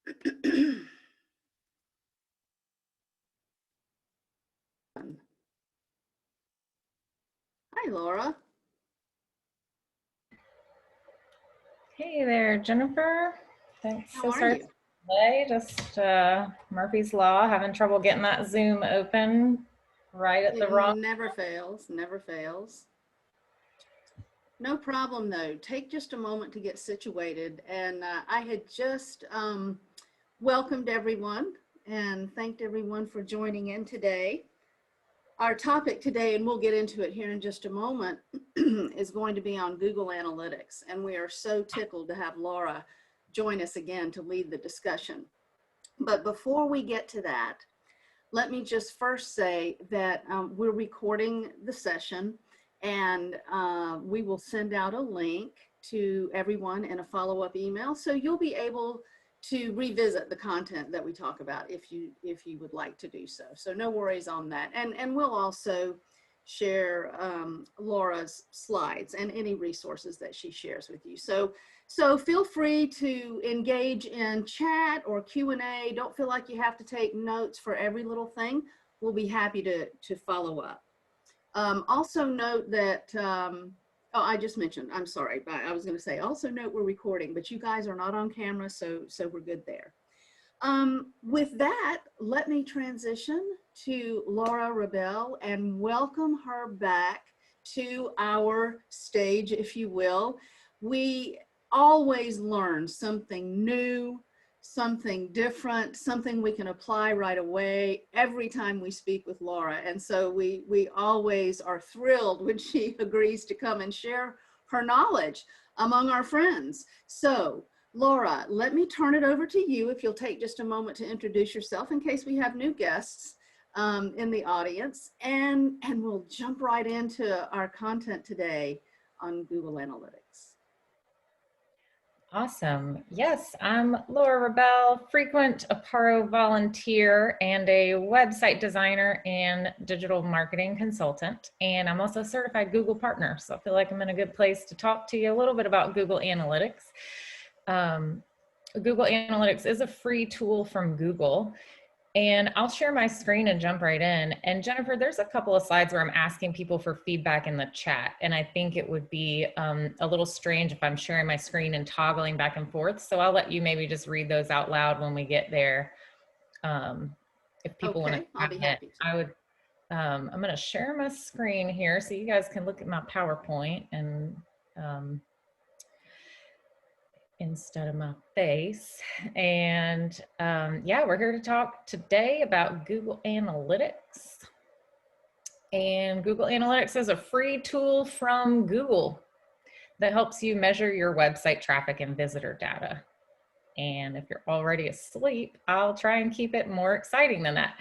Hi, Laura. Hey there, Jennifer. Thanks. How So are sorry you? today. Just Murphy's Law, having trouble getting that Zoom open right at the It wrong. never fails, never fails. No problem though. Take just a moment to get situated. And I had just welcomed everyone and thanked everyone for joining in today. Our topic today, and we'll get into it here in just a moment, is going to be on Google Analytics. And we are so tickled to have Laura join us again to lead the discussion. But before we get to that, let me just first say that we're recording the session, and we will send out a link to everyone in a follow-up email. So you'll be able to revisit the content that we talk about if you would like to do so. So no worries on that. And we'll also share Laura's slides and any resources that she shares with you. So feel free to engage in chat or Q&A. Don't feel like you have to take notes for every little thing. We'll be happy to follow up. Also note that, oh, I just mentioned, I'm sorry, but I was going to say, also note we're recording, but you guys are not on camera, so we're good there. With that, let me transition to Laura Rabell and welcome her back to our stage, if you will. We always learn something new, something different, something we can apply right away every time we speak with Laura. And so we always are thrilled when she agrees to come and share her knowledge among our friends. So Laura, let me turn it over to you if you'll take just a moment to introduce yourself in case we have new guests in the audience, and we'll jump right into our content today on Google Analytics. Awesome. Yes, I'm Laura Rabell, frequent Apparo volunteer and a website designer and digital marketing consultant. And I'm also a certified Google partner. So I feel like I'm in a good place to talk to you a little bit about Google Analytics. Google Analytics is a free tool from Google. And I'll share my screen and jump right in. And Jennifer, there's a couple of slides where I'm asking people for feedback in the chat. And I think it would be a little strange if I'm sharing my screen and toggling back and forth. So I'll let you maybe just read those out loud when we get there. If people want to I'll be happy to. I would, I'm going to share my screen here so you guys can look at my PowerPoint and instead of my face. And yeah, we're here to talk today about Google Analytics. And Google Analytics is a free tool from Google that helps you measure your website traffic and visitor data. And if you're already asleep, I'll try and keep it more exciting than that.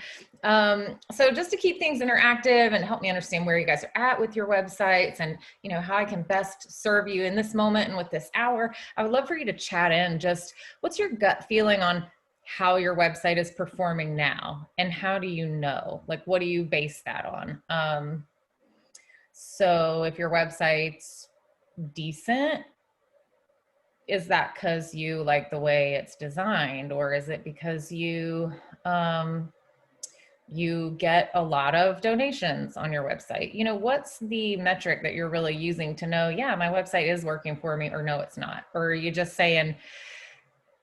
So just to keep things interactive and help me understand where you guys are at with your websites and how I can best serve you in this moment and with this hour, I would love for you to chat in just what's your gut feeling on how your website is performing now, and how do you know? Like, what do you base that on? So if your website's decent, is that because you like the way it's designed, or is it because you get a lot of donations on your website? What's the metric that you're really using to know, yeah, my website is working for me, or no, it's not? Or are you just saying,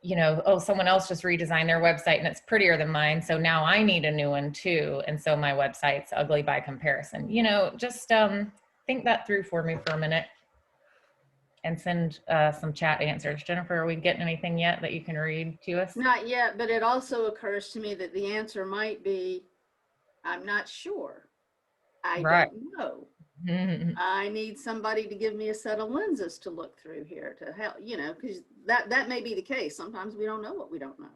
oh, someone else just redesigned their website and it's prettier than mine, so now I need a new one too, and so my website's ugly by comparison? Just think that through for me for a minute and send some chat answers. Jennifer, are we getting anything yet that you can read to us? Not yet, but it also occurs to me that the answer might be, I'm not sure. I don't know. I need somebody to give me a set of lenses to look through here to help, because that may be the case. Sometimes we don't know what we don't know.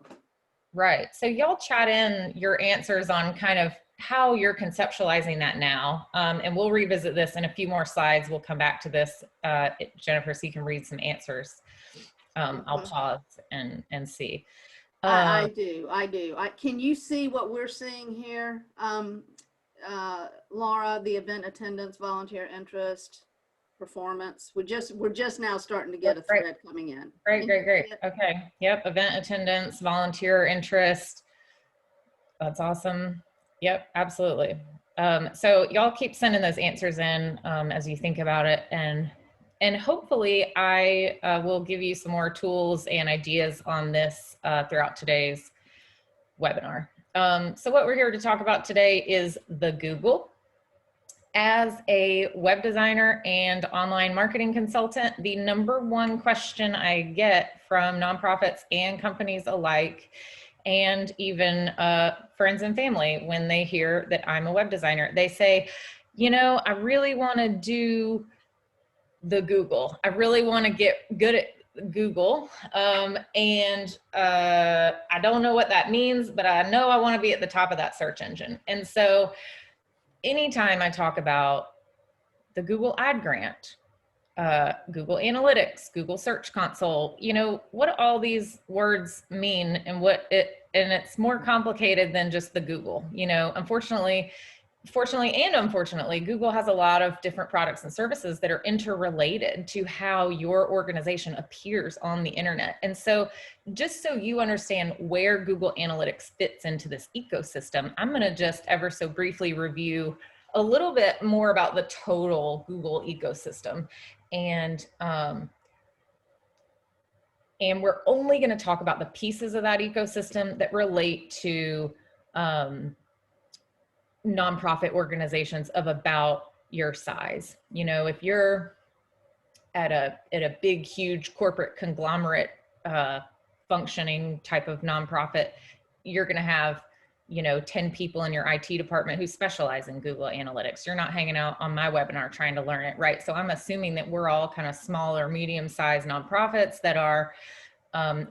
Right. So y'all chat in your answers on kind of how you're conceptualizing that now. And we'll revisit this in a few more slides. We'll come back to this, Jennifer, so you can read some answers. I'll pause and see. I do. Can you see what we're seeing here? Laura, the event attendance, volunteer interest. performance. We're just now starting to get a Right. thread coming in. Great. Okay. Yep. Event attendance, volunteer interest. That's awesome. Yep, absolutely. So y'all keep sending those answers in as you think about it, and hopefully I will give you some more tools and ideas on this throughout today's webinar. So what we're here to talk about today is the Google. As a web designer and online marketing consultant, the #1 question I get from nonprofits and companies alike, and even friends and family, when they hear that I'm a web designer, they say, you know, I really want to do the Google. I really want to get good at Google. And I don't know what that means, but I know I want to be at the top of that search engine. And so anytime I talk about the Google Ad Grant, Google Analytics, Google Search Console, you know, what all these words mean and and it's more complicated than just the Google, you know, fortunately and unfortunately, Google has a lot of different products and services that are interrelated to how your organization appears on the internet. And so just so you understand where Google Analytics fits into this ecosystem, I'm going to just ever so briefly review a little bit more about the total Google ecosystem. And we're only going to talk about the pieces of that ecosystem that relate to nonprofit organizations of about your size. You know, if you're at a big, huge corporate conglomerate functioning type of nonprofit, you're going to have, you know, 10 people in your IT department who specialize in Google Analytics. You're not hanging out on my webinar trying to learn it, right? So I'm assuming that we're all kind of smaller, medium-sized nonprofits that are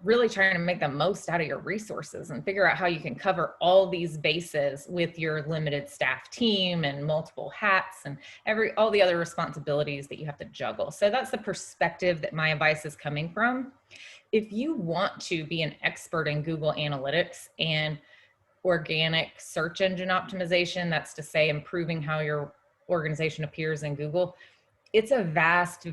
really trying to make the most out of your resources and figure out how you can cover all these bases with your limited staff team and multiple hats and all the other responsibilities that you have to juggle. So that's the perspective that my advice is coming from. If you want to be an expert in Google Analytics and organic search engine optimization, that's to say improving how your organization appears in Google, it's a vast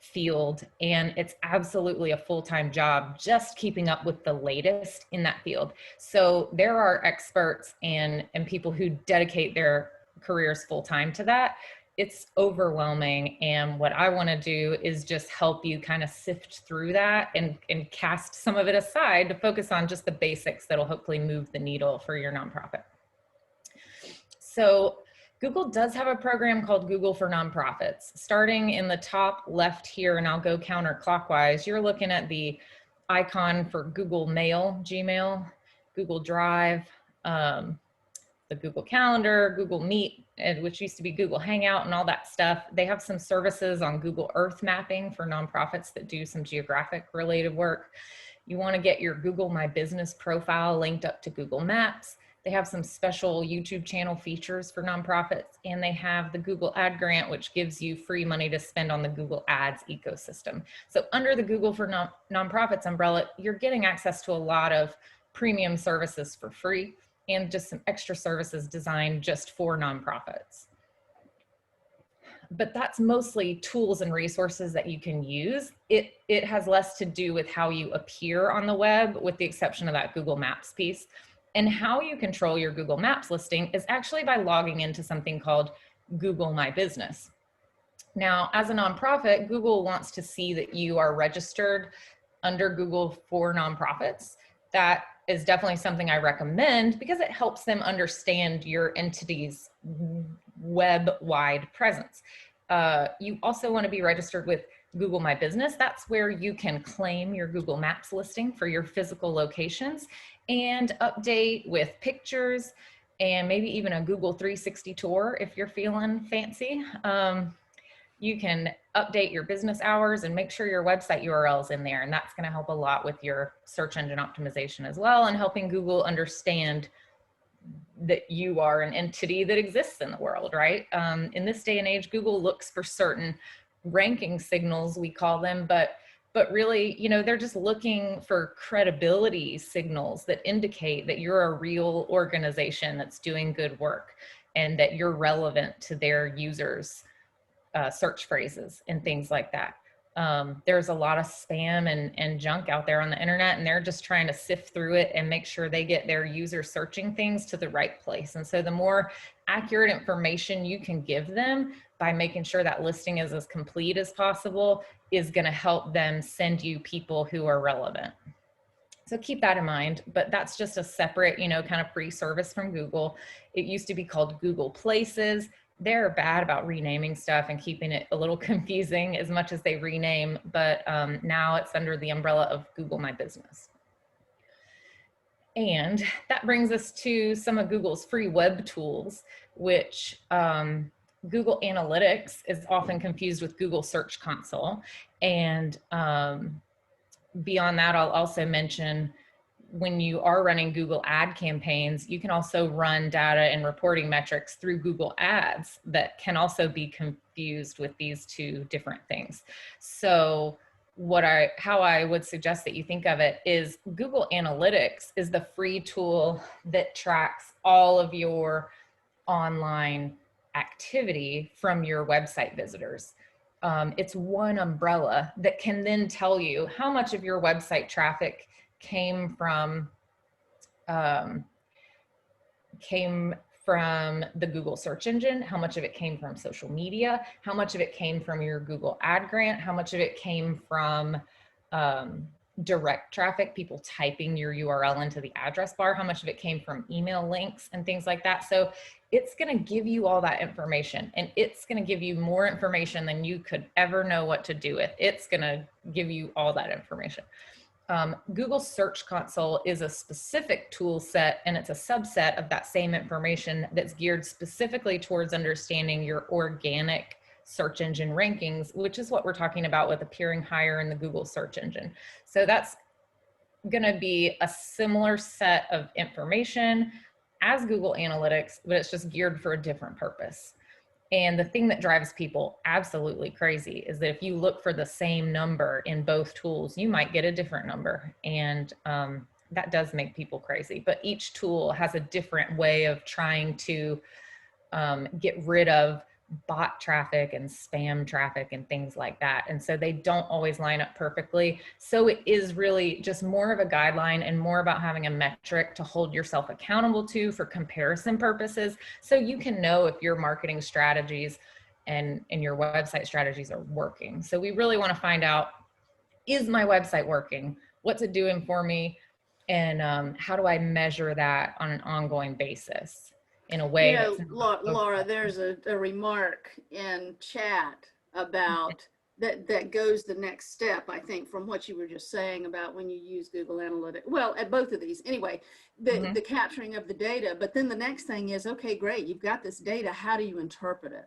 field, and it's absolutely a full-time job just keeping up with the latest in that field. So there are experts and people who dedicate their careers full-time to that. It's overwhelming, and what I want to do is just help you kind of sift through that and cast some of it aside to focus on just the basics that'll hopefully move the needle for your nonprofit. So Google does have a program called Google for Nonprofits. Starting in the top left here, and I'll go counterclockwise, you're looking at the icon for Google Mail, Gmail, Google Drive, the Google Calendar, Google Meet, which used to be Google Hangout and all that stuff. They have some services on Google Earth mapping for nonprofits that do some geographic related work. You want to get your Google My Business profile linked up to Google Maps. They have some special YouTube channel features for nonprofits, and they have the Google Ad Grant, which gives you free money to spend on the Google Ads ecosystem. So under the Google for Nonprofits umbrella, you're getting access to a lot of premium services for free and just some extra services designed just for nonprofits. But that's mostly tools and resources that you can use. It has less to do with how you appear on the web, with the exception of that Google Maps piece. And how you control your Google Maps listing is actually by logging into something called Google My Business. Now, as a nonprofit, Google wants to see that you are registered under Google for Nonprofits. That is definitely something I recommend because it helps them understand your entity's web-wide presence. You also want to be registered with Google My Business. That's where you can claim your Google Maps listing for your physical locations and update with pictures and maybe even a Google 360 tour if you're feeling fancy. You can update your business hours and make sure your website URL is in there. And that's going to help a lot with your search engine optimization as well, and helping Google understand that you are an entity that exists in the world, right? In this day and age, Google looks for certain ranking signals, we call them, but really, you know, they're just looking for credibility signals that indicate that you're a real organization that's doing good work and that you're relevant to their users' search phrases and things like that. There's a lot of spam and junk out there on the internet, and they're just trying to sift through it and make sure they get their users searching things to the right place. And so the more accurate information you can give them by making sure that listing is as complete as possible is going to help them send you people who are relevant. So keep that in mind, but that's just a separate, kind of free service from Google. It used to be called Google Places. They're bad about renaming stuff and keeping it a little confusing as much as they rename, but now it's under the umbrella of Google My Business. And that brings us to some of Google's free web tools, which Google Analytics is often confused with Google Search Console. And beyond that, I'll also mention when you are running Google ad campaigns, you can also run data and reporting metrics through Google Ads that can also be confused with these two different things. So how I would suggest that you think of it is Google Analytics is the free tool that tracks all of your online activity from your website visitors. It's one umbrella that can then tell you how much of your website traffic came from the Google search engine, how much of it came from social media, how much of it came from your Google ad grant, how much of it came from direct traffic, people typing your URL into the address bar, how much of it came from email links and things like that. So it's going to give you all that information, and it's going to give you more information than you could ever know what to do with. It's going to give you all that information. Google Search Console is a specific tool set, and it's a subset of that same information that's geared specifically towards understanding your organic search engine rankings, which is what we're talking about with appearing higher in the Google search engine. So that's going to be a similar set of information as Google Analytics, but it's just geared for a different purpose. And the thing that drives people absolutely crazy is that if you look for the same number in both tools, you might get a different number. And that does make people crazy. But each tool has a different way of trying to get rid of bot traffic and spam traffic and things like that. And so they don't always line up perfectly. So it is really just more of a guideline and more about having a metric to hold yourself accountable to for comparison purposes. So you can know if your marketing strategies and your website strategies are working. So we really want to find out, is my website working? What's it doing for me? And how do I measure that on an ongoing basis? In a way, Laura, there's a remark in chat about that goes the next step, I think, from what you were just saying about when you use Google Analytics. Well, at both of these, anyway, the capturing of the data. But then the next thing is, okay, great, you've got this data. How do you interpret it?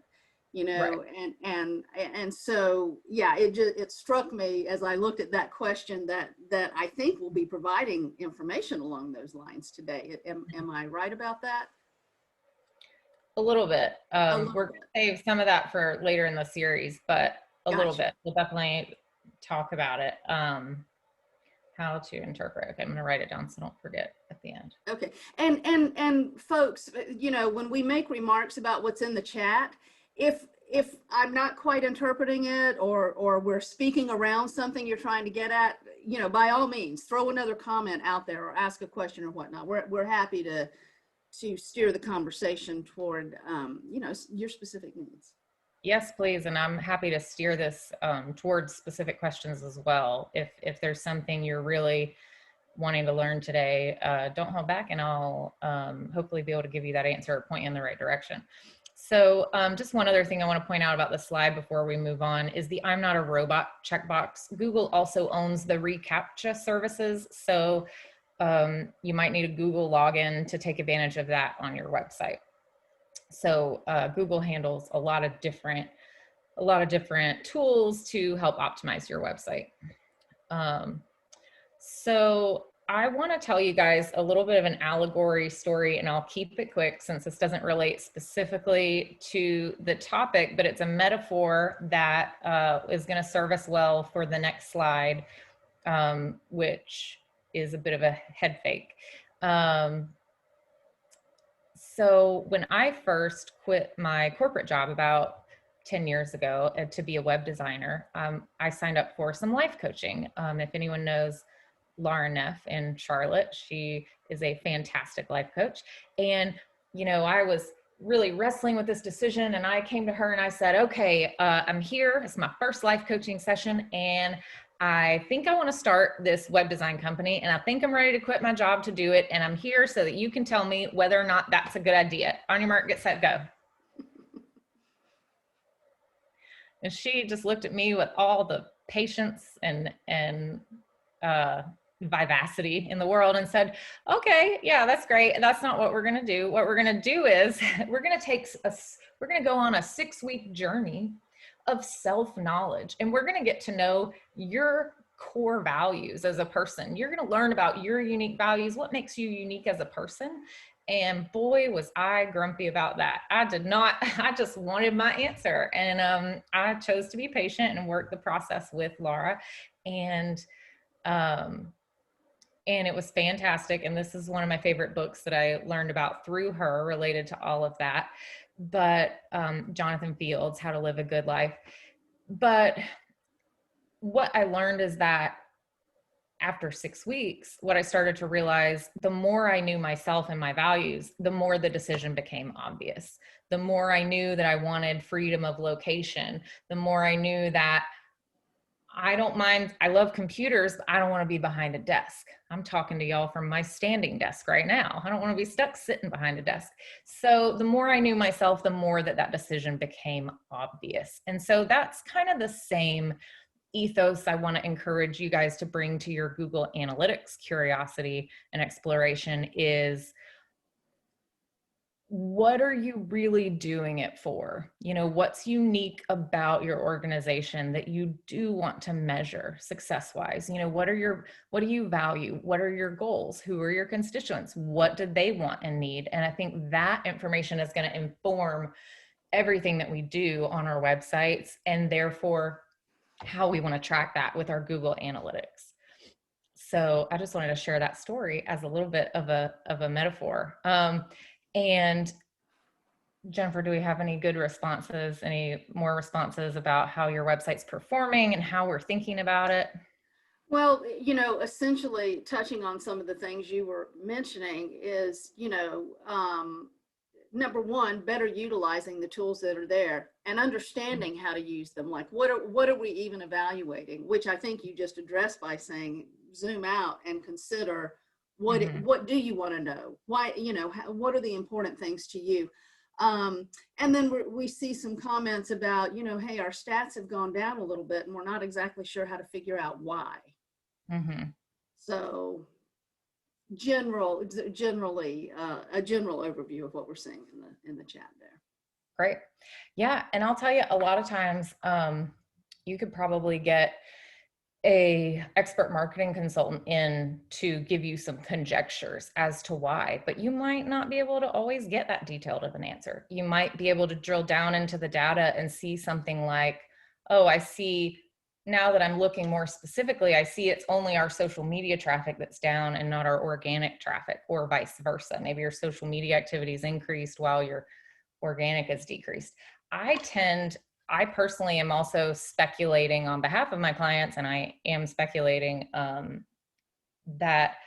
Right. And so, yeah, it struck me as I looked at that question that I think will be providing information along those lines today. Am I right about that? A little bit. We're going to save some of that for later in the series, but a little bit. We'll definitely talk about it. How to interpret. Okay, I'm going to write it down so I don't forget at the end. Okay. And folks, when we make remarks about what's in the chat, if I'm not quite interpreting it or we're speaking around something you're trying to get at, by all means, throw another comment out there or ask a question or whatnot. We're happy to steer the conversation toward, your specific needs. Yes, please. And I'm happy to steer this towards specific questions as well. If there's something you're really wanting to learn today, don't hold back, and I'll hopefully be able to give you that answer or point you in the right direction. So just one other thing I want to point out about the slide before we move on is the I'm not a robot checkbox. Google also owns the reCAPTCHA services. So you might need a Google login to take advantage of that on your website. So Google handles a lot of different tools to help optimize your website. So I want to tell you guys a little bit of an allegory story, and I'll keep it quick since this doesn't relate specifically to the topic, but it's a metaphor that is going to serve us well for the next slide, which is a bit of a head fake. So when I first quit my corporate job about 10 years ago to be a web designer, I signed up for some life coaching. If anyone knows Laura Neff in Charlotte, she is a fantastic life coach. And, you know, I was really wrestling with this decision, and I came to her and I said, okay, I'm here. It's my first life coaching session, and I think I want to start this web design company, and I think I'm ready to quit my job to do it. And I'm here so that you can tell me whether or not that's a good idea. On your mark, get set, go. And she just looked at me with all the patience and vivacity in the world and said, okay, yeah, that's great. That's not what we're going to do. What we're going to do is we're going to go on a 6-week journey of self-knowledge, and we're going to get to know your core values as a person. You're going to learn about your unique values, what makes you unique as a person. And boy, was I grumpy about that. I just wanted my answer. And I chose to be patient and work the process with Laura. And it was fantastic. And this is one of my favorite books that I learned about through her related to all of that. But Jonathan Fields, How to Live a Good Life. But what I learned is that after 6 weeks, what I started to realize, the more I knew myself and my values, the more the decision became obvious. The more I knew that I wanted freedom of location, the more I knew that I don't mind, I love computers, but I don't want to be behind a desk. I'm talking to y'all from my standing desk right now. I don't want to be stuck sitting behind a desk. So the more I knew myself, the more that decision became obvious. And so that's kind of the same ethos I want to encourage you guys to bring to your Google Analytics curiosity and exploration is, what are you really doing it for? You know, what's unique about your organization that you do want to measure success-wise? You know, what do you value? What are your goals? Who are your constituents? What do they want and need? And I think that information is going to inform everything that we do on our websites, and therefore how we want to track that with our Google Analytics. So I just wanted to share that story as a little bit of a metaphor. And Jennifer, do we have any good responses, any more responses about how your website's performing and how we're thinking about it? Well, you know, essentially touching on some of the things you were mentioning is, number one, better utilizing the tools that are there and understanding how to use them. Like, what are we even evaluating? Which I think you just addressed by saying, zoom out and consider what do you want to know? Why, what are the important things to you? And then we see some comments about, hey, our stats have gone down a little bit and we're not exactly sure how to figure out why. So generally a general overview of what we're seeing in the chat there. Great. Yeah. And I'll tell you, a lot of times you could probably get a expert marketing consultant in to give you some conjectures as to why, but you might not be able to always get that detailed of an answer. You might be able to drill down into the data and see something like, oh, I see now that I'm looking more specifically, I see it's only our social media traffic that's down and not our organic traffic, or vice versa. Maybe your social media activity is increased while your organic is decreased. I personally am also speculating on behalf of my clients, and I am speculating that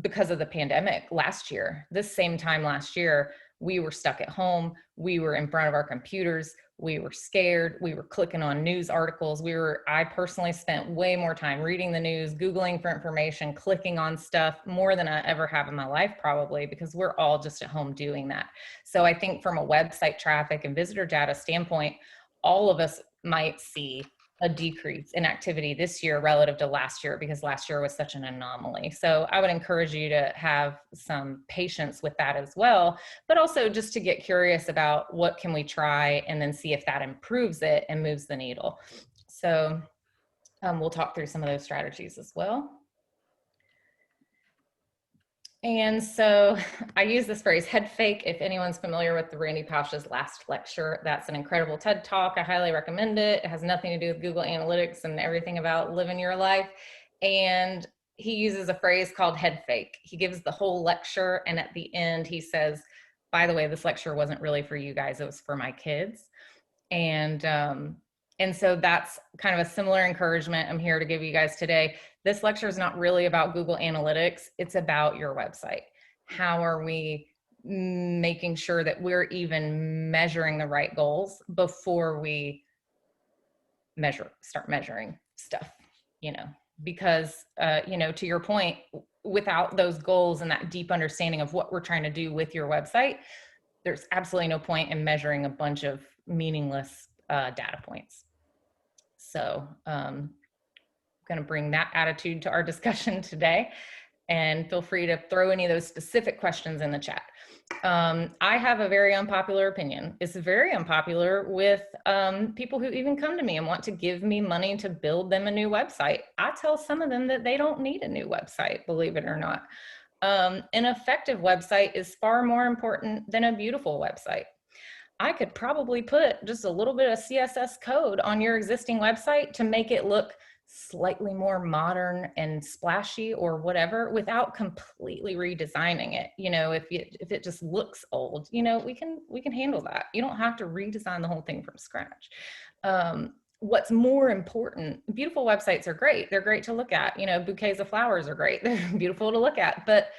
because of the pandemic last year, this same time last year, we were stuck at home. We were in front of our computers. We were scared. We were clicking on news articles. I personally spent way more time reading the news, Googling for information, clicking on stuff more than I ever have in my life, probably, because we're all just at home doing that. So I think from a website traffic and visitor data standpoint, all of us might see a decrease in activity this year relative to last year, because last year was such an anomaly. So I would encourage you to have some patience with that as well, but also just to get curious about what can we try and then see if that improves it and moves the needle. So we'll talk through some of those strategies as well. And so I use this phrase, head fake. If anyone's familiar with the Randy Pausch's last lecture, that's an incredible TED Talk. I highly recommend it. It has nothing to do with Google Analytics and everything about living your life. And he uses a phrase called head fake. He gives the whole lecture, and at the end he says, by the way, this lecture wasn't really for you guys, it was for my kids. And so that's kind of a similar encouragement I'm here to give you guys today. This lecture is not really about Google Analytics. It's about your website. How are we making sure that we're even measuring the right goals before we start measuring stuff, because, to your point, without those goals and that deep understanding of what we're trying to do with your website, there's absolutely no point in measuring a bunch of meaningless data points. So I'm going to bring that attitude to our discussion today, and feel free to throw any of those specific questions in the chat. I have a very unpopular opinion. It's very unpopular with people who even come to me and want to give me money to build them a new website. I tell some of them that they don't need a new website, believe it or not. An effective website is far more important than a beautiful website. I could probably put just a little bit of CSS code on your existing website to make it look slightly more modern and splashy or whatever without completely redesigning it. If it just looks old, we can handle that. You don't have to redesign the whole thing from scratch. What's more important, beautiful websites are great. They're great to look at. Bouquets of flowers are great. They're beautiful to look at, but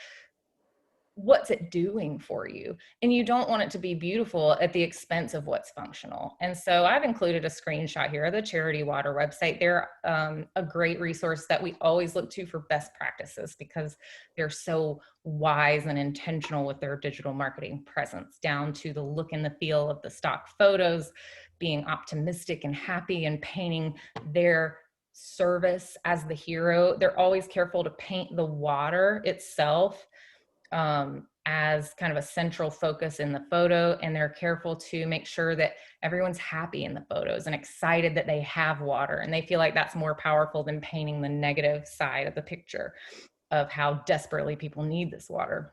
what's it doing for you? And you don't want it to be beautiful at the expense of what's functional. And so I've included a screenshot here of the Charity Water website. They're a great resource that we always look to for best practices because they're so wise and intentional with their digital marketing presence, down to the look and the feel of the stock photos, being optimistic and happy and painting their service as the hero. They're always careful to paint the water itself as kind of a central focus in the photo, and they're careful to make sure that everyone's happy in the photos and excited that they have water, and they feel like that's more powerful than painting the negative side of the picture of how desperately people need this water.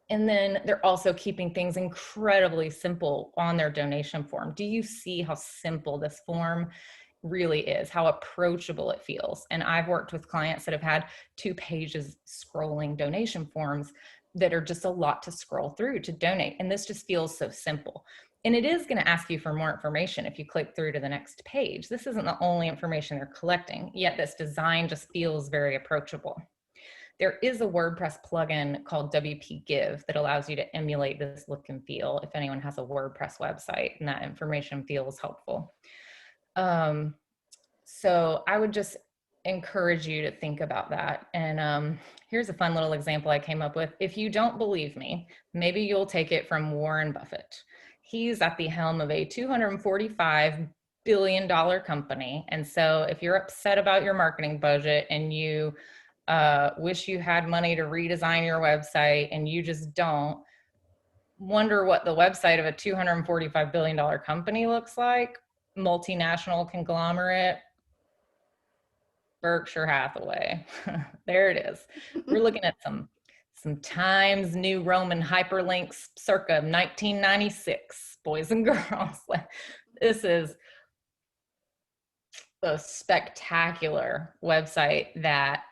And then they're also keeping things incredibly simple on their donation form. Do you see how simple this form really is, how approachable it feels? And I've worked with clients that have had 2 pages scrolling donation forms that are just a lot to scroll through to donate. And this just feels so simple. And it is going to ask you for more information if you click through to the next page. This isn't the only information they're collecting, yet this design just feels very approachable. There is a WordPress plugin called WP Give that allows you to emulate this look and feel if anyone has a WordPress website and that information feels helpful. So I would just encourage you to think about that. And here's a fun little example I came up with. If you don't believe me, maybe you'll take it from Warren Buffett. He's at the helm of a $245 billion company. And so if you're upset about your marketing budget and you wish you had money to redesign your website and you just don't, wonder what the website of a $245 billion company looks like. Multinational conglomerate, Berkshire Hathaway. There it is. We're looking at some Times New Roman hyperlinks circa 1996, boys and girls. This is a spectacular website that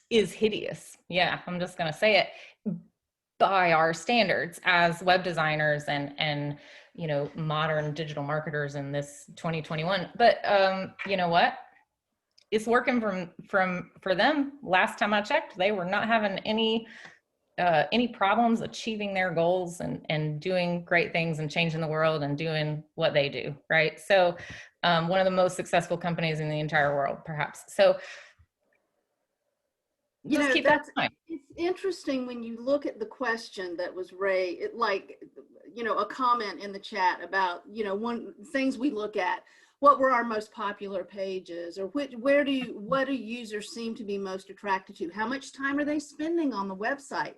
is hideous. Yeah, I'm just going to say it, by our standards as web designers and modern digital marketers in this 2021. But you know what? It's working for them. Last time I checked, they were not having any problems achieving their goals and doing great things and changing the world and doing what they do, right? So one of the most successful companies in the entire world, perhaps. So just keep that in mind. It's interesting when you look at the question that was raised, a comment in the chat about, things we look at. What were our most popular pages, or what do users seem to be most attracted to? How much time are they spending on the website?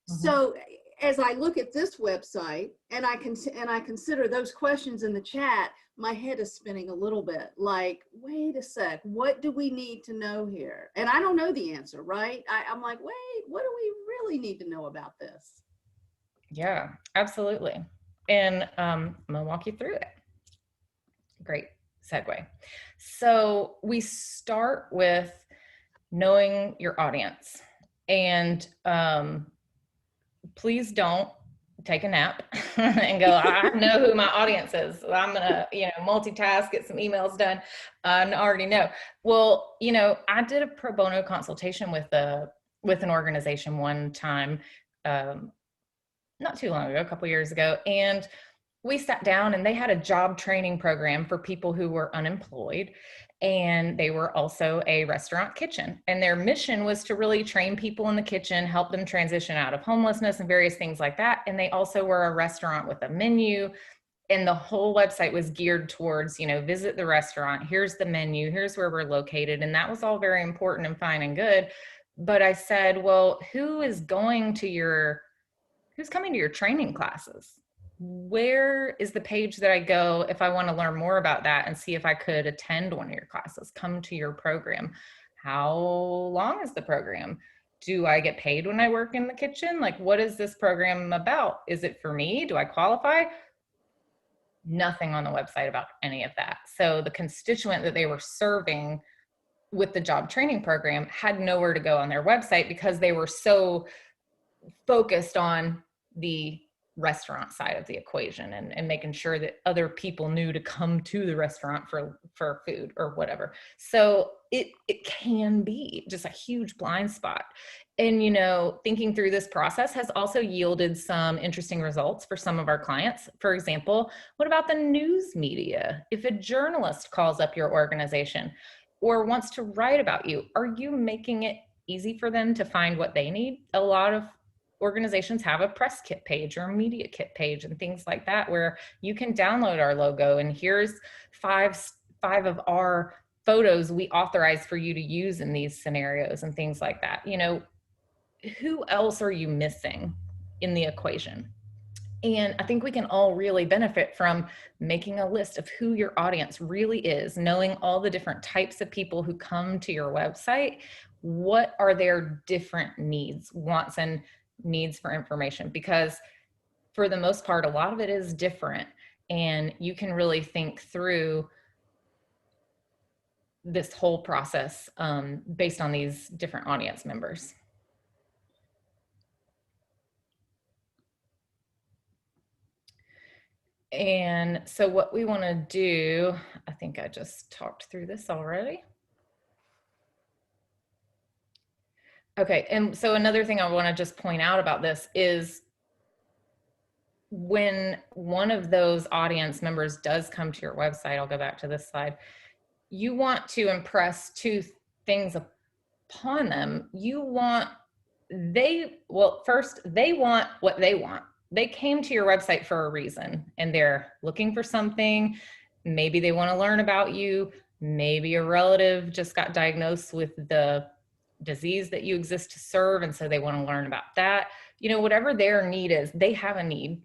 Mm-hmm. So as I look at this website and I consider those questions in the chat, my head is spinning a little bit like, wait a sec, what do we need to know here? And I don't know the answer, right? I'm like, wait, what do we really need to know about this? Yeah, absolutely. And I'm gonna walk you through it. Great segue. So we start with knowing your audience, and please don't take a nap and go, I know who my audience is. I'm going to, multitask, get some emails done. I already know. Well, I did a pro bono consultation with an organization one time, not too long ago, a couple years ago. And we sat down and they had a job training program for people who were unemployed. And they were also a restaurant kitchen. And their mission was to really train people in the kitchen, help them transition out of homelessness and various things like that. And they also were a restaurant with a menu. And the whole website was geared towards, visit the restaurant. Here's the menu. Here's where we're located. And that was all very important and fine and good. But I said, well, who's coming to your training classes? Where is the page that I go if I want to learn more about that and see if I could attend one of your classes, come to your program? How long is the program? Do I get paid when I work in the kitchen? Like, what is this program about? Is it for me? Do I qualify? Nothing on the website about any of that. So the constituent that they were serving with the job training program had nowhere to go on their website because they were so focused on the restaurant side of the equation and making sure that other people knew to come to the restaurant for food or whatever. So it can be just a huge blind spot. And, thinking through this process has also yielded some interesting results for some of our clients. For example, what about the news media? If a journalist calls up your organization or wants to write about you, are you making it easy for them to find what they need? A lot of organizations have a press kit page or a media kit page and things like that, where you can download our logo and here's five of our photos we authorize for you to use in these scenarios and things like that. Who else are you missing in the equation? And I think we can all really benefit from making a list of who your audience really is, knowing all the different types of people who come to your website. What are their different needs, wants, and needs for information? Because for the most part, a lot of it is different, and you can really think through this whole process based on these different audience members. And so what we want to do, I think I just talked through this already. Okay, and so another thing I want to just point out about this is when one of those audience members does come to your website, I'll go back to this slide, you want to impress two things upon them. First, they want what they want. They came to your website for a reason and they're looking for something. Maybe they want to learn about you. Maybe a relative just got diagnosed with the disease that you exist to serve, and so they want to learn about that. Whatever their need is, they have a need,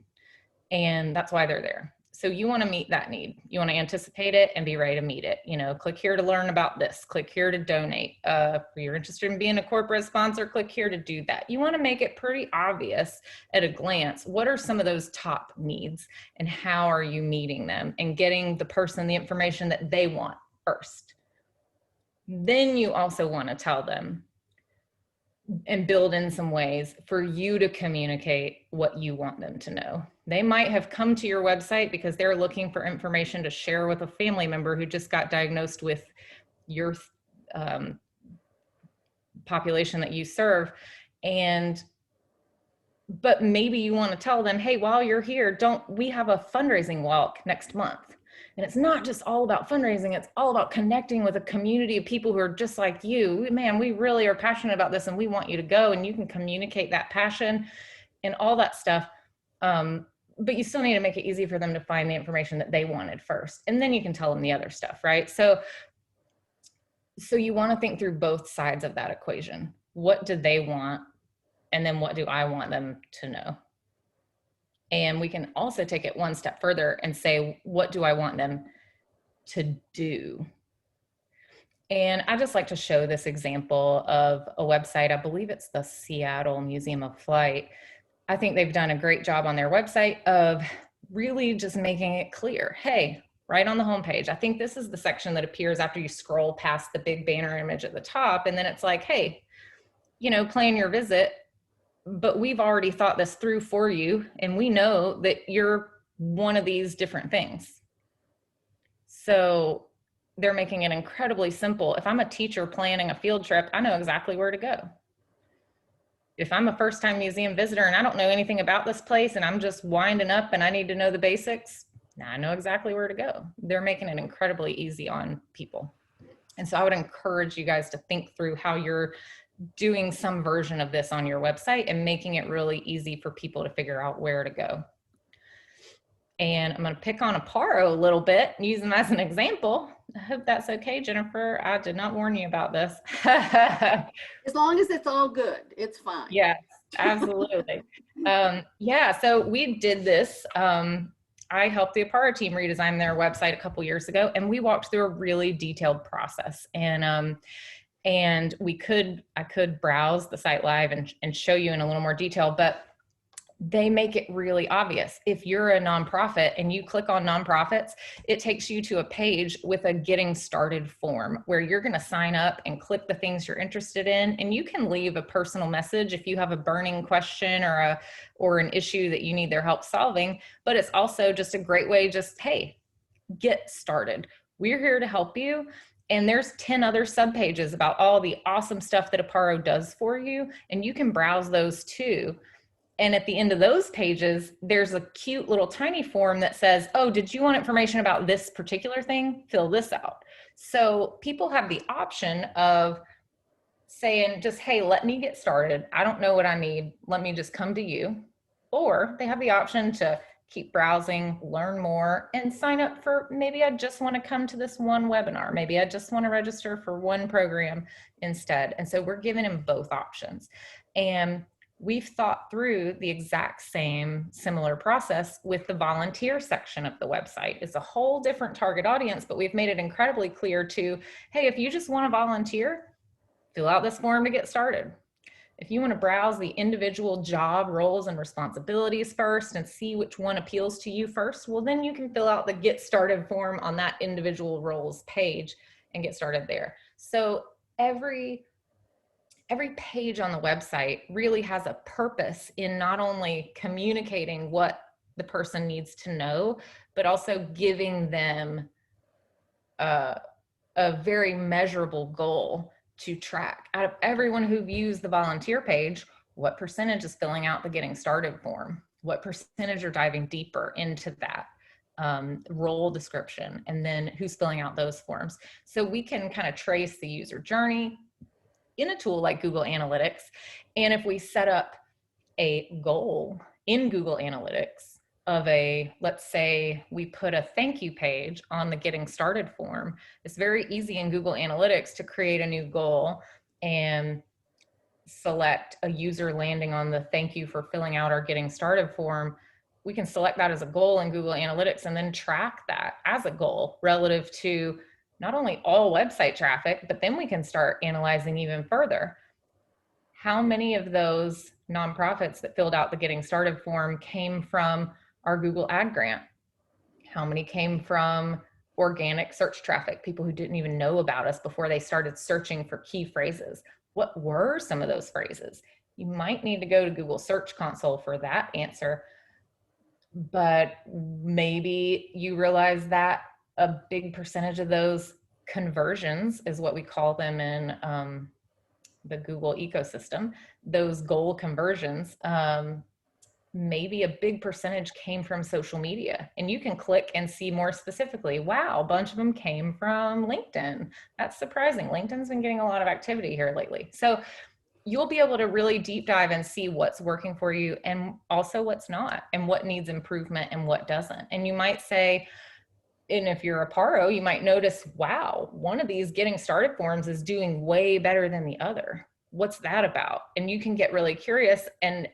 and that's why they're there. So you want to meet that need. You want to anticipate it and be ready to meet it. Click here to learn about this. Click here to donate. If you're interested in being a corporate sponsor, click here to do that. You want to make it pretty obvious at a glance. What are some of those top needs and how are you meeting them and getting the person the information that they want first? Then you also want to tell them and build in some ways for you to communicate what you want them to know. They might have come to your website because they're looking for information to share with a family member who just got diagnosed with your population that you serve. But maybe you want to tell them, hey, while you're here, we have a fundraising walk next month. And it's not just all about fundraising, it's all about connecting with a community of people who are just like you. Man, we really are passionate about this and we want you to go, and you can communicate that passion and all that stuff. But you still need to make it easy for them to find the information that they wanted first. And then you can tell them the other stuff, right? So you want to think through both sides of that equation. What do they want? And then what do I want them to know? And we can also take it one step further and say, what do I want them to do? And I just like to show this example of a website. I believe it's the Seattle Museum of Flight. I think they've done a great job on their website of really just making it clear. Hey, right on the homepage, I think this is the section that appears after you scroll past the big banner image at the top. And then it's like, hey, plan your visit but we've already thought this through for you, and we know that you're one of these different things. So they're making it incredibly simple. If I'm a teacher planning a field trip, I know exactly where to go. If I'm a first-time museum visitor and I don't know anything about this place and I'm just winding up and I need to know the basics, now I know exactly where to go. They're making it incredibly easy on people. And so I would encourage you guys to think through how you're doing some version of this on your website and making it really easy for people to figure out where to go. And I'm going to pick on Apparo a little bit, use them as an example. I hope that's okay, Jennifer. I did not warn you about this. As long as it's all good, it's fine. Yes, absolutely. Yeah, so we did this. I helped the Apparo team redesign their website a couple years ago, and we walked through a really detailed process. And I could browse the site live and show you in a little more detail, but they make it really obvious. If you're a nonprofit and you click on nonprofits, it takes you to a page with a getting started form where you're going to sign up and click the things you're interested in. And you can leave a personal message if you have a burning question or an issue that you need their help solving. But it's also just a great way, just, hey, get started. We're here to help you. And there's 10 other subpages about all the awesome stuff that Apparo does for you. And you can browse those too. And at the end of those pages, there's a cute little tiny form that says, oh, did you want information about this particular thing? Fill this out. So people have the option of saying just, hey, let me get started. I don't know what I need. Let me just come to you. Or they have the option to keep browsing, learn more, and sign up for, maybe I just want to come to this one webinar. Maybe I just want to register for one program instead. And so we're giving them both options. And we've thought through the exact same similar process with the volunteer section of the website. It's a whole different target audience, but we've made it incredibly clear to, hey, if you just want to volunteer, fill out this form to get started. If you want to browse the individual job roles and responsibilities first and see which one appeals to you first, well, then you can fill out the get started form on that individual roles page and get started there. So every page on the website really has a purpose in not only communicating what the person needs to know, but also giving them a very measurable goal to track. Out of everyone who views the volunteer page, what percentage is filling out the getting started form? What percentage are diving deeper into that role description? And then who's filling out those forms? So we can kind of trace the user journey in a tool like Google Analytics. And if we set up a goal in Google Analytics of let's say we put a thank you page on the getting started form, it's very easy in Google Analytics to create a new goal and select a user landing on the thank you for filling out our getting started form. We can select that as a goal in Google Analytics and then track that as a goal relative to not only all website traffic, but then we can start analyzing even further. How many of those nonprofits that filled out the getting started form came from our Google ad grant? How many came from organic search traffic, people who didn't even know about us before they started searching for key phrases? What were some of those phrases? You might need to go to Google Search Console for that answer, but maybe you realize that a big percentage of those conversions is what we call them in the Google ecosystem, those goal conversions, maybe a big percentage came from social media. And you can click and see more specifically, wow, a bunch of them came from LinkedIn. That's surprising. LinkedIn's been getting a lot of activity here lately. So you'll be able to really deep dive and see what's working for you and also what's not, and what needs improvement and what doesn't. And you might say, and if you're Apparo, you might notice, wow, one of these getting started forms is doing way better than the other. What's that about? And you can get really curious and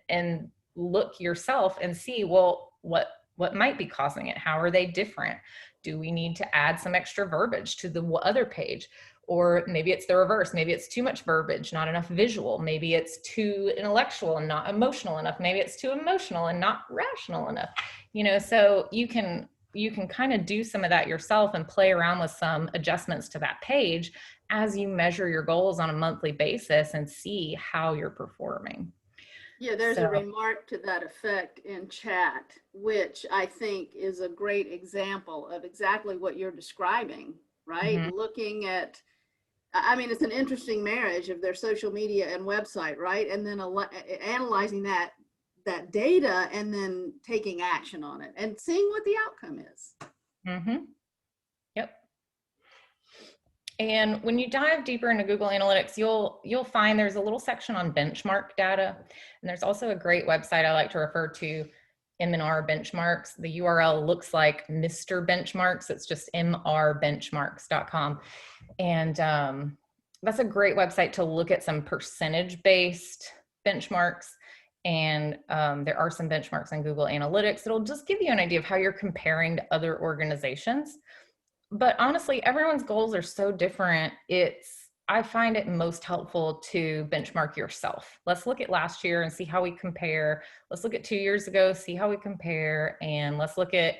look yourself and see, well, what might be causing it? How are they different? Do we need to add some extra verbiage to the other page? Or maybe it's the reverse. Maybe it's too much verbiage, not enough visual. Maybe it's too intellectual and not emotional enough. Maybe it's too emotional and not rational enough. So you can kind of do some of that yourself and play around with some adjustments to that page as you measure your goals on a monthly basis and see how you're performing. Yeah, there's a So, remark to that effect in chat, which I think is a great example of exactly what you're describing, right? mhm. Looking at, I mean, it's an interesting marriage of their social media and website, right? And then analyzing that data and then taking action on it and seeing what the outcome is. Yep. And when you dive deeper into Google Analytics, you'll find there's a little section on benchmark data. And there's also a great website I like to refer to, M&R Benchmarks. The URL looks like Mr. Benchmarks. It's just mrbenchmarks.com. And that's a great website to look at some percentage-based benchmarks. And there are some benchmarks in Google Analytics. It'll just give you an idea of how you're comparing to other organizations. But honestly, everyone's goals are so different. I find it most helpful to benchmark yourself. Let's look at last year and see how we compare. Let's look at 2 years ago, see how we compare. And let's look at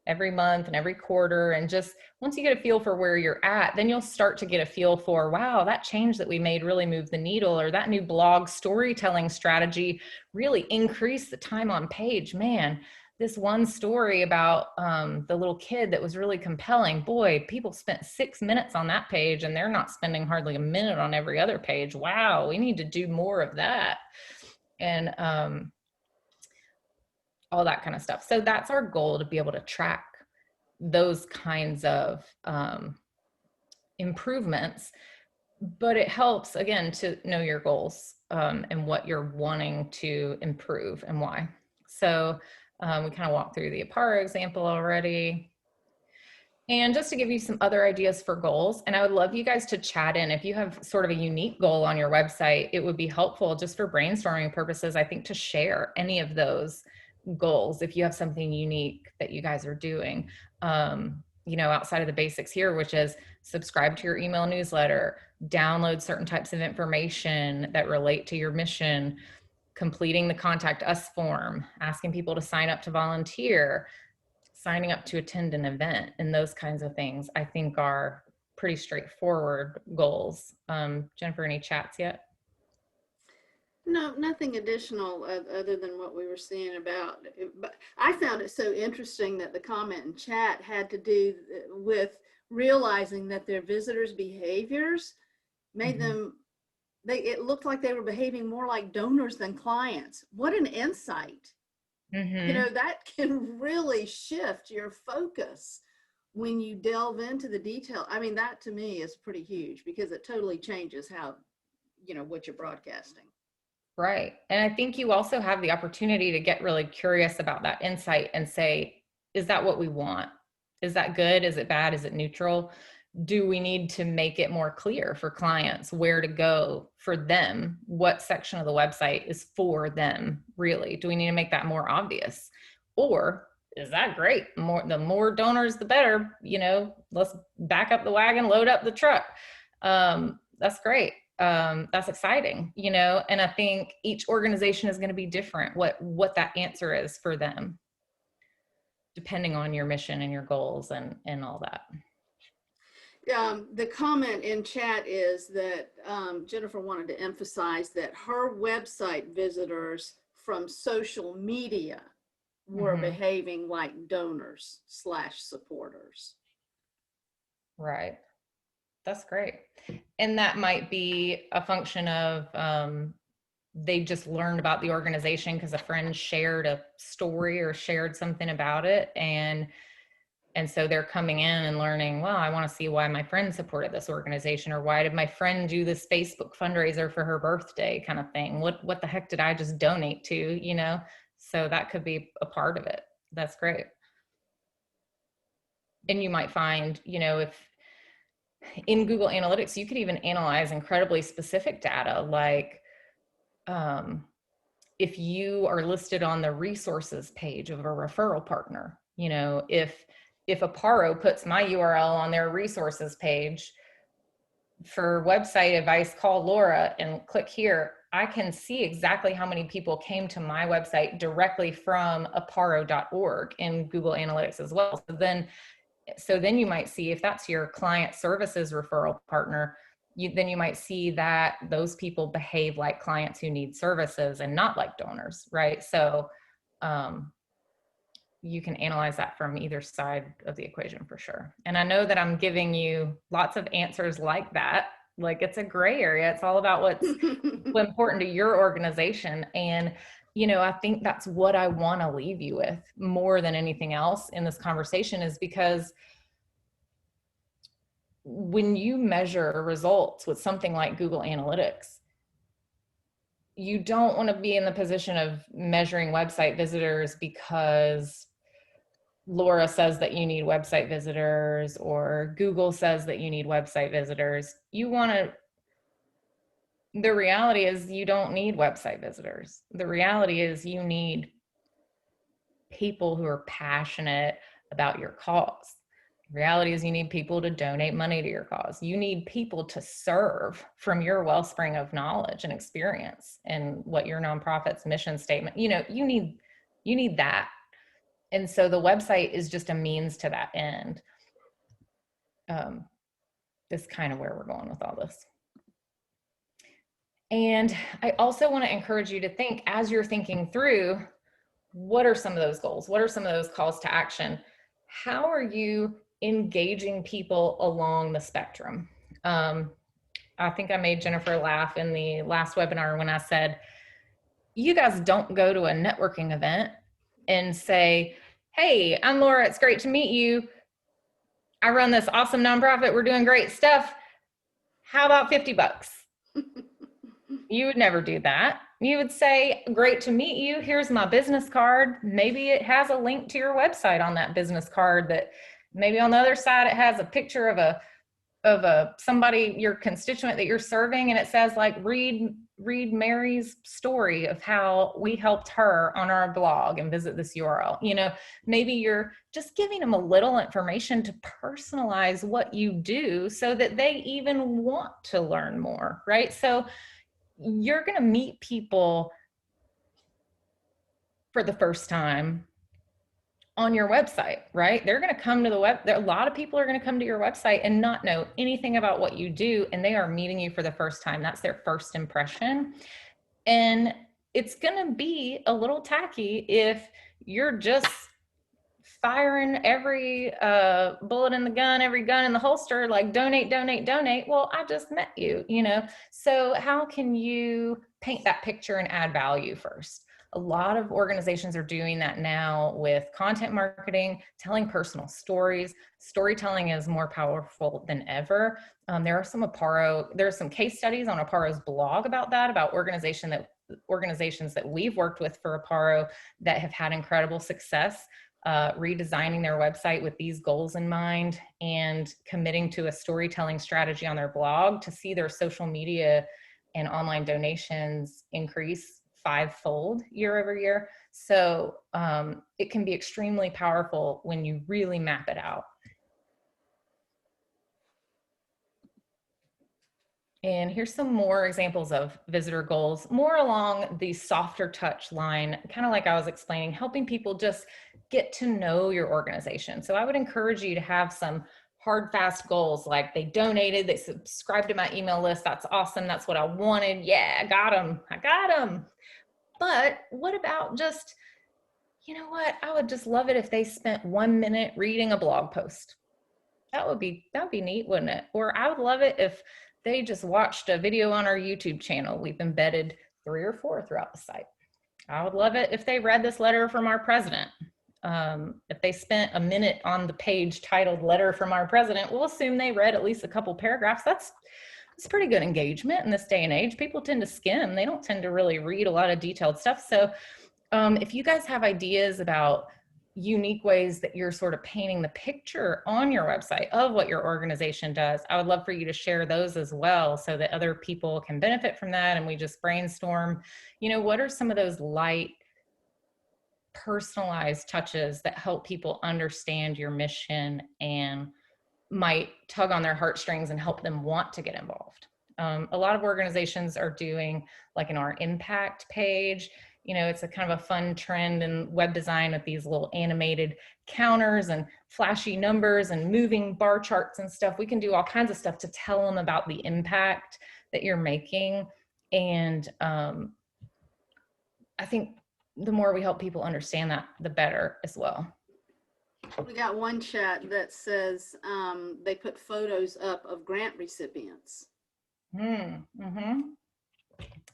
every month and every quarter. And just once you get a feel for where you're at, then you'll start to get a feel for, wow, that change that we made really moved the needle, or that new blog storytelling strategy really increased the time on page. Man, this one story about the little kid that was really compelling. Boy, people spent 6 minutes on that page and they're not spending hardly a minute on every other page. Wow, we need to do more of that. And all that kind of stuff. So that's our goal, to be able to track those kinds of improvements. But it helps, again, to know your goals and what you're wanting to improve and why. So we kind of walked through the Apparo example already. And just to give you some other ideas for goals, and I would love you guys to chat in. If you have sort of a unique goal on your website, it would be helpful just for brainstorming purposes, I think, to share any of those goals if you have something unique that you guys are doing. Outside of the basics here, which is subscribe to your email newsletter, download certain types of information that relate to your mission, completing the contact us form, asking people to sign up to volunteer, signing up to attend an event, and those kinds of things, I think, are pretty straightforward goals. Jennifer, any chats yet? No, nothing additional other than what we were seeing about. But I found it so interesting that the comment in chat had to do with realizing that their visitors' behaviors made them, it looked like they were behaving more like donors than clients. What an insight. That can really shift your focus when you delve into the detail. I mean, that to me is pretty huge because it totally changes how, what you're broadcasting. Right. And I think you also have the opportunity to get really curious about that insight and say, is that what we want? Is that good? Is it bad? Is it neutral? Do we need to make it more clear for clients where to go for them? What section of the website is for them, really? Do we need to make that more obvious? Or is that great? The more donors, the better. Let's back up the wagon, load up the truck. That's great. That's exciting, and I think each organization is going to be different, what that answer is for them, depending on your mission and your goals and all that. The comment in chat is that Jennifer wanted to emphasize that her website visitors from social media were behaving like donors/supporters. Right. That's great. And that might be a function of they just learned about the organization because a friend shared a story or shared something about it. And so they're coming in and learning, well, I want to see why my friend supported this organization, or why did my friend do this Facebook fundraiser for her birthday kind of thing? What the heck did I just donate to, So that could be a part of it. That's great. And you might find, if in Google Analytics, you could even analyze incredibly specific data, like if you are listed on the resources page of a referral partner, if Apparo puts my URL on their resources page for website advice, call Laura and click here, I can see exactly how many people came to my website directly from apparo.org in Google Analytics as well. So then you might see, if that's your client services referral partner, then you might see that those people behave like clients who need services and not like donors, right? So you can analyze that from either side of the equation for sure. And I know that I'm giving you lots of answers like that. Like, it's a gray area. It's all about what's important to your organization. And, you know, I think that's what I want to leave you with more than anything else in this conversation, is because when you measure results with something like Google Analytics, you don't want to be in the position of measuring website visitors because Laura says that you need website visitors, or Google says that you need website visitors. You want to, the reality is you don't need website visitors. The reality is you need people who are passionate about your cause. The reality is you need people to donate money to your cause. You need people to serve from your wellspring of knowledge and experience and what your nonprofit's mission statement, you know, you need that. And so the website is just a means to that end. That's kind of where we're going with all this. And I also want to encourage you to think, as you're thinking through, what are some of those goals? What are some of those calls to action? How are you engaging people along the spectrum? I think I made Jennifer laugh in the last webinar when I said, you guys don't go to a networking event and say, hey, I'm Laura, it's great to meet you. I run this awesome nonprofit. We're doing great stuff. How about 50 bucks? You would never do that. You would say, great to meet you. Here's my business card. Maybe it has a link to your website on that business card, that maybe on the other side it has a picture of somebody, your constituent that you're serving, and it says like, read Mary's story of how we helped her on our blog and visit this URL. You know, maybe you're just giving them a little information to personalize what you do so that they even want to learn more, right? So you're going to meet people for the first time on your website, right? They're going to come to the web. A lot of people are going to come to your website and not know anything about what you do, and they are meeting you for the first time. That's their first impression. And it's going to be a little tacky if you're just firing every bullet in the gun, every gun in the holster, like donate, donate, donate. Well, I just met you, you know? So how can you paint that picture and add value first? A lot of organizations are doing that now with content marketing, telling personal stories. Storytelling is more powerful than ever. There are some case studies on Apparo's blog about that, about organizations that we've worked with for Apparo that have had incredible success redesigning their website with these goals in mind and committing to a storytelling strategy on their blog to see their social media and online donations increase 5-fold year over year. So it can be extremely powerful when you really map it out. And here's some more examples of visitor goals, more along the softer touch line, kind of like I was explaining, helping people just get to know your organization. So I would encourage you to have some hard, fast goals, like they donated, they subscribed to my email list. That's awesome. That's what I wanted. Yeah, I got them. But what about just, you know what? I would just love it if they spent 1 minute reading a blog post. That'd be neat, wouldn't it? Or I would love it if they just watched a video on our YouTube channel. We've embedded 3 or 4 throughout the site. I would love it if they read this letter from our president. If they spent a minute on the page titled Letter from Our President, we'll assume they read at least a couple paragraphs. That's pretty good engagement in this day and age. People tend to skim. They don't tend to really read a lot of detailed stuff. So if you guys have ideas about unique ways that you're sort of painting the picture on your website of what your organization does, I would love for you to share those as well so that other people can benefit from that. And we just brainstorm, you know, what are some of those light, personalized touches that help people understand your mission and might tug on their heartstrings and help them want to get involved. A lot of organizations are doing, like in our impact page, You know, it's a kind of a fun trend in web design with these little animated counters and flashy numbers and moving bar charts and stuff. We can do all kinds of stuff to tell them about the impact that you're making. And I think the more we help people understand that, the better as well. We got one chat that says they put photos up of grant recipients. Mm-hmm.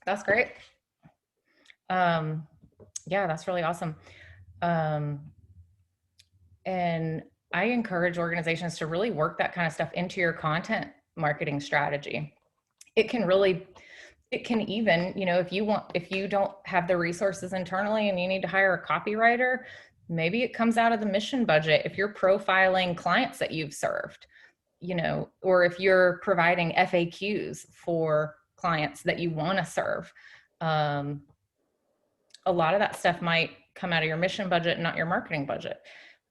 That's great. Yeah, that's really awesome. And I encourage organizations to really work that kind of stuff into your content marketing strategy. It can even, you know, if you don't have the resources internally and you need to hire a copywriter, maybe it comes out of the mission budget. If you're profiling clients that you've served, you know, or if you're providing FAQs for clients that you want to serve, a lot of that stuff might come out of your mission budget, not your marketing budget,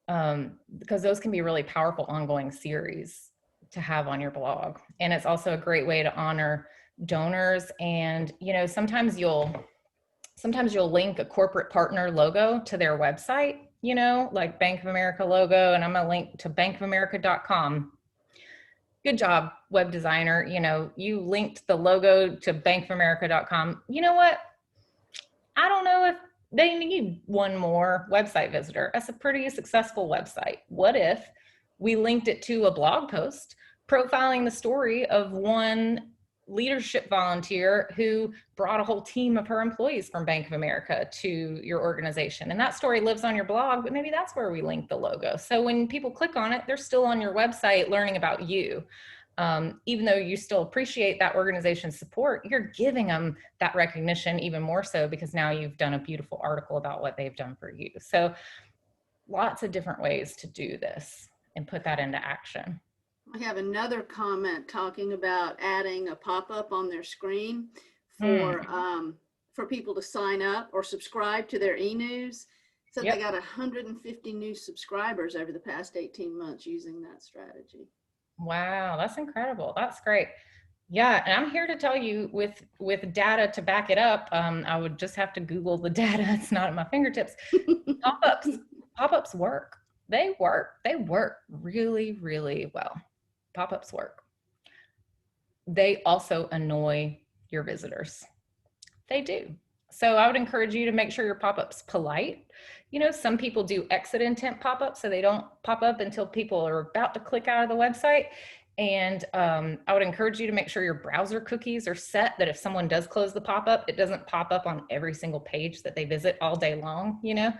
because those can be really powerful ongoing series to have on your blog. And it's also a great way to honor donors. And, you know, sometimes you'll link a corporate partner logo to their website, you know, like Bank of America logo, and I'm going to link to bankofamerica.com. Good job, web designer. You know, you linked the logo to bankofamerica.com. You know what? I don't know if they need one more website visitor. That's a pretty successful website. What if we linked it to a blog post profiling the story of one leadership volunteer who brought a whole team of her employees from Bank of America to your organization? And that story lives on your blog, but maybe that's where we link the logo. So when people click on it, they're still on your website learning about you. Even though you still appreciate that organization's support, you're giving them that recognition even more so because now you've done a beautiful article about what they've done for you. So lots of different ways to do this and put that into action. I have another comment talking about adding a pop-up on their screen for people to sign up or subscribe to their e-news. So They got 150 new subscribers over the past 18 months using that strategy. Wow, that's incredible. That's great. Yeah, and I'm here to tell you with data to back it up. I would just have to Google the data. It's not at my fingertips. Pop-ups work. They work really, really well. Pop-ups work. They also annoy your visitors. They do. So I would encourage you to make sure your pop-up's polite. You know, some people do exit intent pop-ups, so they don't pop up until people are about to click out of the website. And I would encourage you to make sure your browser cookies are set that if someone does close the pop-up, it doesn't pop up on every single page that they visit all day long, you know.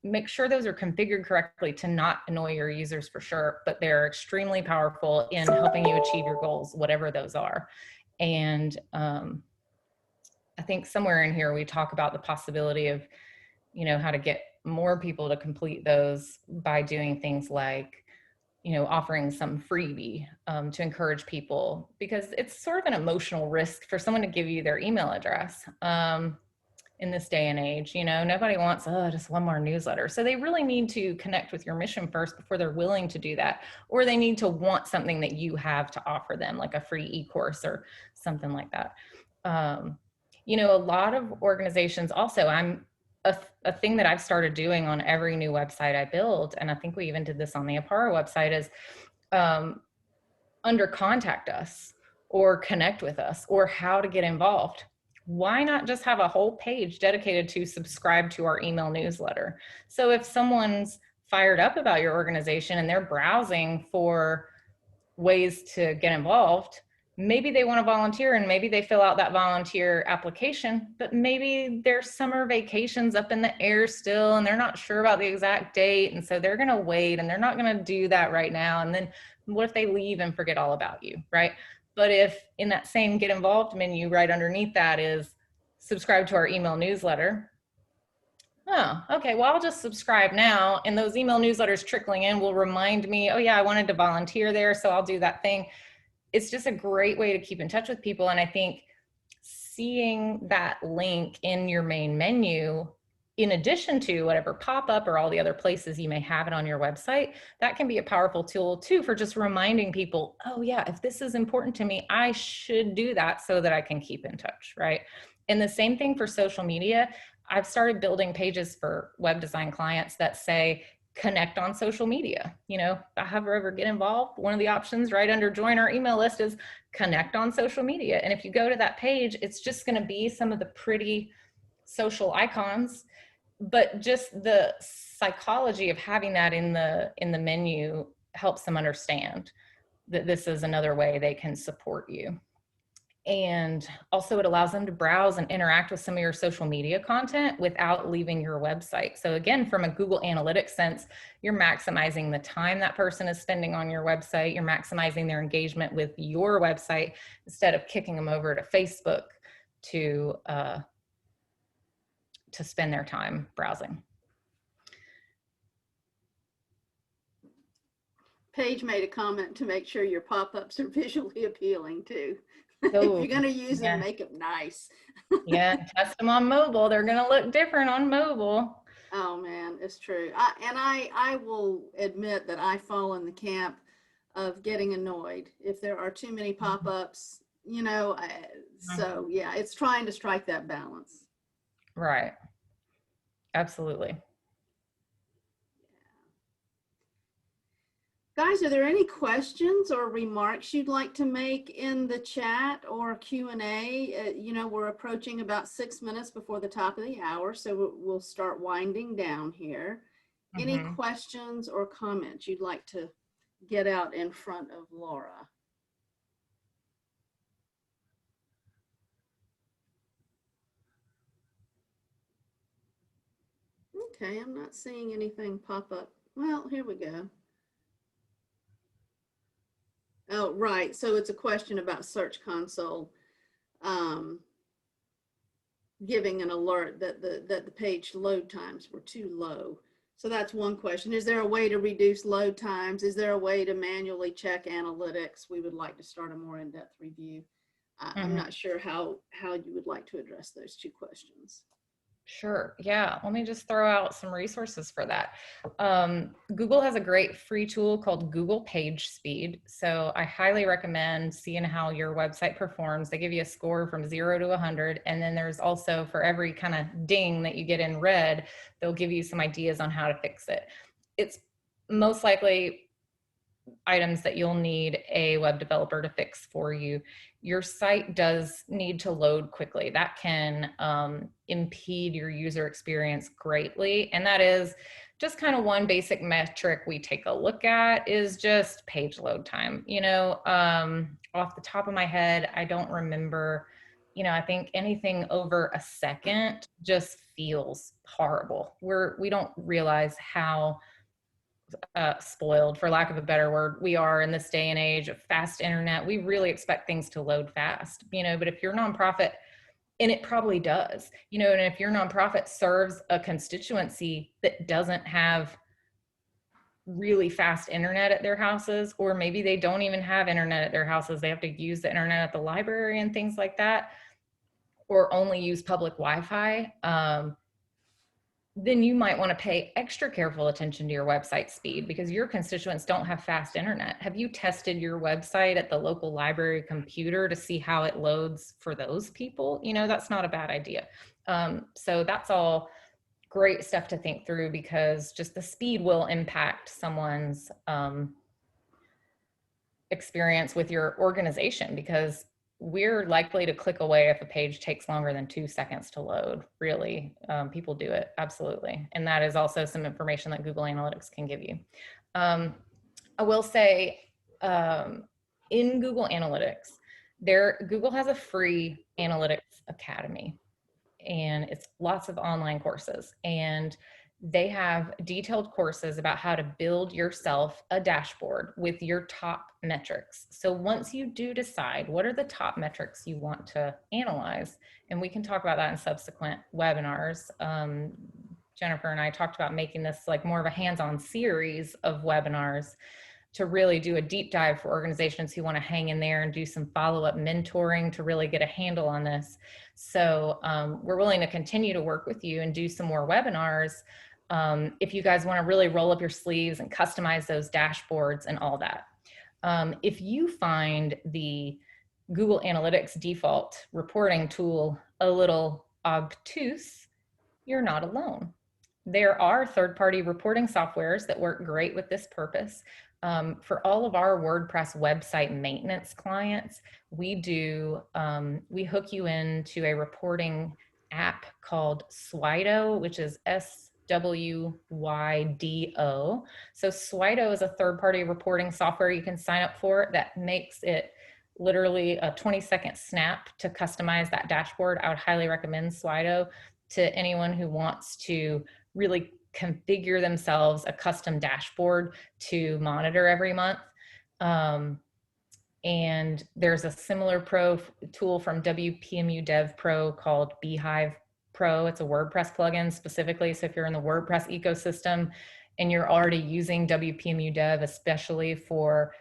Make sure those are configured correctly to not annoy your users for sure, but they're extremely powerful in helping you achieve your goals, whatever those are. And I think somewhere in here we talk about the possibility of, you know, how to get more people to complete those by doing things like, you know, offering some freebie to encourage people, because it's sort of an emotional risk for someone to give you their email address in this day and age. You know, nobody wants just one more newsletter. So they really need to connect with your mission first before they're willing to do that, or they need to want something that you have to offer them, like a free e-course or something like that. You know, a lot of organizations also, a thing that I've started doing on every new website I build, and I think we even did this on the Apparo website, is under contact us or connect with us or how to get involved. Why not just have a whole page dedicated to subscribe to our email newsletter? So if someone's fired up about your organization and they're browsing for ways to get involved, maybe they want to volunteer and maybe they fill out that volunteer application, but maybe their summer vacation's up in the air still and they're not sure about the exact date. And so they're going to wait and they're not going to do that right now. And then what if they leave and forget all about you, right? But if in that same get involved menu right underneath that is subscribe to our email newsletter. Oh, okay, well, I'll just subscribe now. And those email newsletters trickling in will remind me, oh yeah, I wanted to volunteer there, so I'll do that thing. It's just a great way to keep in touch with people. And I think seeing that link in your main menu, in addition to whatever pop-up or all the other places you may have it on your website, that can be a powerful tool too for just reminding people, oh yeah, if this is important to me, I should do that so that I can keep in touch, right? And the same thing for social media. I've started building pages for web design clients that say, connect on social media. You know, however, ever get involved, one of the options right under join our email list is connect on social media. And if you go to that page, it's just going to be some of the pretty social icons, but just the psychology of having that in the menu helps them understand that this is another way they can support you. And also it allows them to browse and interact with some of your social media content without leaving your website. So again, from a Google Analytics sense, you're maximizing the time that person is spending on your website. You're maximizing their engagement with your website instead of kicking them over to Facebook to spend their time browsing. Paige made a comment to make sure your pop-ups are visually appealing too. So, if you're going to use them, make them nice. Yeah, test them on mobile. They're going to look different on mobile. Oh man, it's true. I will admit that I fall in the camp of getting annoyed if there are too many pop-ups, you know, so yeah, it's trying to strike that balance. Right. Absolutely. Guys, are there any questions or remarks you'd like to make in the chat or Q&A? You know, we're approaching about 6 minutes before the top of the hour, so we'll start winding down here. Any questions or comments you'd like to get out in front of Laura? Okay, I'm not seeing anything pop up. Well, here we go. Oh, right. So it's a question about Search Console giving an alert that the page load times were too low. So that's one question. Is there a way to reduce load times? Is there a way to manually check analytics? We would like to start a more in-depth review. I'm not sure how you would like to address those two questions. Sure. Yeah. Let me just throw out some resources for that. Google has a great free tool called Google Page Speed. So I highly recommend seeing how your website performs. They give you a score from 0 to 100. And then there's also, for every kind of ding that you get in red, they'll give you some ideas on how to fix it. It's most likely items that you'll need a web developer to fix for you. Your site does need to load quickly. That can impede your user experience greatly. And that is just kind of one basic metric we take a look at is just page load time. You know, off the top of my head, I don't remember, you know, I think anything over a second just feels horrible. We don't realize how spoiled, for lack of a better word, we are in this day and age of fast internet. We really expect things to load fast, you know, but if your nonprofit, and it probably does, you know, and if your nonprofit serves a constituency that doesn't have really fast internet at their houses, or maybe they don't even have internet at their houses, they have to use the internet at the library and things like that, or only use public Wi-Fi, then you might want to pay extra careful attention to your website speed because your constituents don't have fast internet. Have you tested your website at the local library computer to see how it loads for those people? You know, that's not a bad idea. So that's all great stuff to think through because just the speed will impact someone's experience with your organization because we're likely to click away if a page takes longer than 2 seconds to load. Really, people do it, absolutely. And that is also some information that Google Analytics can give you. I will say in Google Analytics, Google has a free analytics academy and it's lots of online courses. And they have detailed courses about how to build yourself a dashboard with your top metrics. So once you do decide what are the top metrics you want to analyze, and we can talk about that in subsequent webinars. Jennifer and I talked about making this like more of a hands-on series of webinars to really do a deep dive for organizations who want to hang in there and do some follow-up mentoring to really get a handle on this. So we're willing to continue to work with you and do some more webinars if you guys want to really roll up your sleeves and customize those dashboards and all that. If you find the Google Analytics default reporting tool a little obtuse, you're not alone. There are third-party reporting softwares that work great with this purpose. For all of our WordPress website maintenance clients, we hook you into a reporting app called Swydo, which is SWYDO. So Swydo is a third-party reporting software you can sign up for that makes it literally a 20-second snap to customize that dashboard. I would highly recommend Swydo to anyone who wants to really configure themselves a custom dashboard to monitor every month. And there's a similar tool from WPMU Dev Pro called Beehive Pro. It's a WordPress plugin specifically. So if you're in the WordPress ecosystem and you're already using WPMU Dev, especially for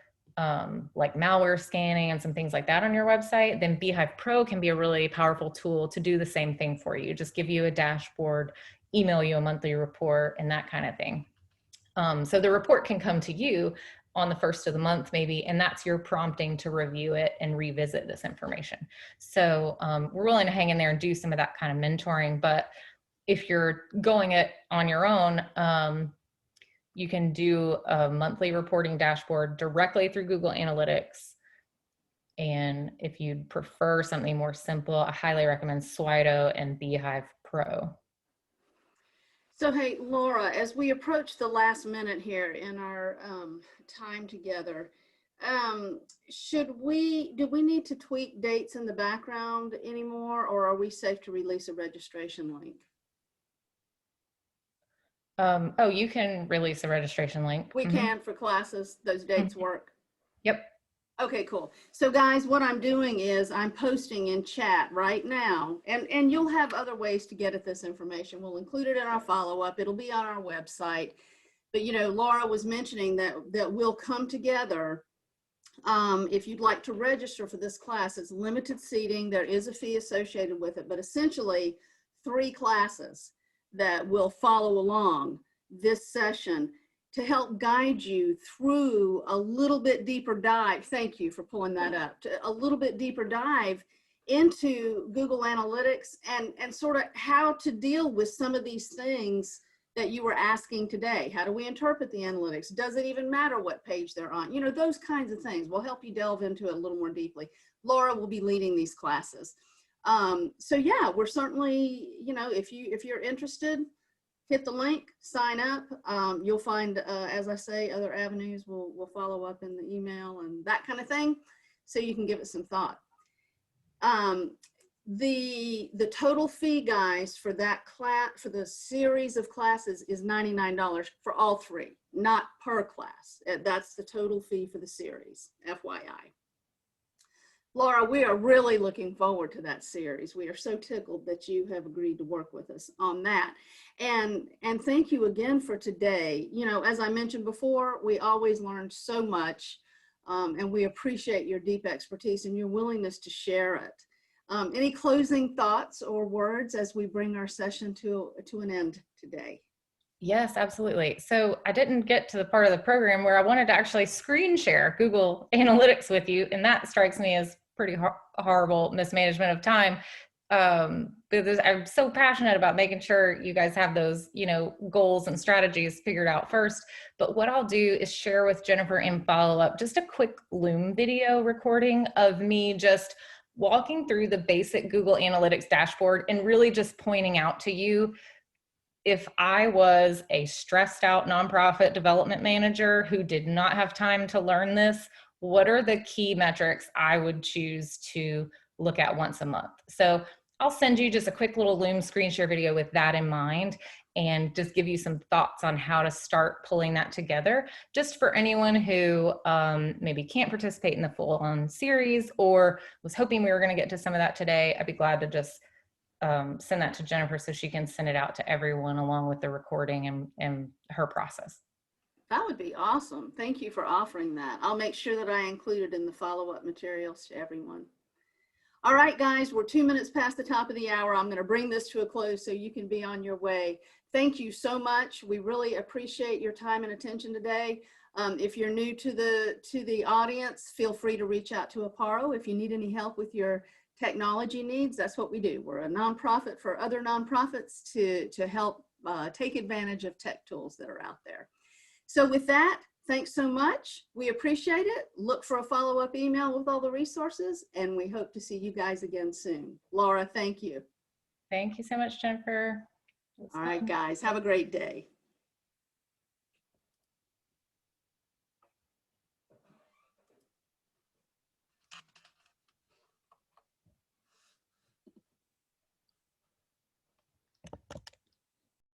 like malware scanning and some things like that on your website, then Beehive Pro can be a really powerful tool to do the same thing for you. Just give you a dashboard, email you a monthly report, and that kind of thing. So the report can come to you on the first of the month maybe, and that's your prompting to review it and revisit this information. So we're willing to hang in there and do some of that kind of mentoring, but if you're going it on your own, you can do a monthly reporting dashboard directly through Google Analytics. And if you'd prefer something more simple, I highly recommend Swydo and Beehive Pro. So, hey, Laura, as we approach the last minute here in our time together, do we need to tweak dates in the background anymore, or are we safe to release a registration link? Oh, you can release a registration link. We can for classes, those dates work? Yep. Okay, cool. So guys, what I'm doing is I'm posting in chat right now, and you'll have other ways to get at this information. We'll include it in our follow-up. It'll be on our website. But you know, Laura was mentioning that we'll come together. If you'd like to register for this class, it's limited seating. There is a fee associated with it, but essentially 3 classes that will follow along this session to help guide you through a little bit deeper dive. Thank you for pulling that up. A little bit deeper dive into Google Analytics and sort of how to deal with some of these things that you were asking today. How do we interpret the analytics? Does it even matter what page they're on? You know, those kinds of things. We'll help you delve into it a little more deeply. Laura will be leading these classes. So yeah, we're certainly, you know, if you're interested, hit the link, sign up. You'll find, as I say, other avenues. We'll follow up in the email and that kind of thing, so you can give it some thought. The total fee, guys, for that class, for the series of classes, is $99 for all 3, not per class. That's the total fee for the series, FYI. Laura, we are really looking forward to that series. We are so tickled that you have agreed to work with us on that. And thank you again for today. You know, as I mentioned before, we always learn so much, and we appreciate your deep expertise and your willingness to share it. Any closing thoughts or words as we bring our session to an end today? Yes, absolutely. So I didn't get to the part of the program where I wanted to actually screen share Google Analytics with you, and that strikes me as pretty horrible mismanagement of time. Because I'm so passionate about making sure you guys have those, you know, goals and strategies figured out first. But what I'll do is share with Jennifer in follow-up just a quick Loom video recording of me just walking through the basic Google Analytics dashboard and really just pointing out to you, if I was a stressed out nonprofit development manager who did not have time to learn this, what are the key metrics I would choose to look at once a month? So I'll send you just a quick little Loom screen share video with that in mind, and just give you some thoughts on how to start pulling that together, just for anyone who maybe can't participate in the full-on series or was hoping we were going to get to some of that today. I'd be glad to just send that to Jennifer so she can send it out to everyone along with the recording and her process. That would be awesome. Thank you for offering that. I'll make sure that I include it in the follow-up materials to everyone. All right, guys, we're 2 minutes past the top of the hour. I'm going to bring this to a close so you can be on your way. Thank you so much. We really appreciate your time and attention today. If you're new to the audience, feel free to reach out to Apparo if you need any help with your technology needs, that's what we do. We're a nonprofit for other nonprofits to help take advantage of tech tools that are out there. So with that, thanks so much. We appreciate it. Look for a follow-up email with all the resources, and we hope to see you guys again soon. Laura, thank you. Thank you so much, Jennifer. All right, guys, have a great day.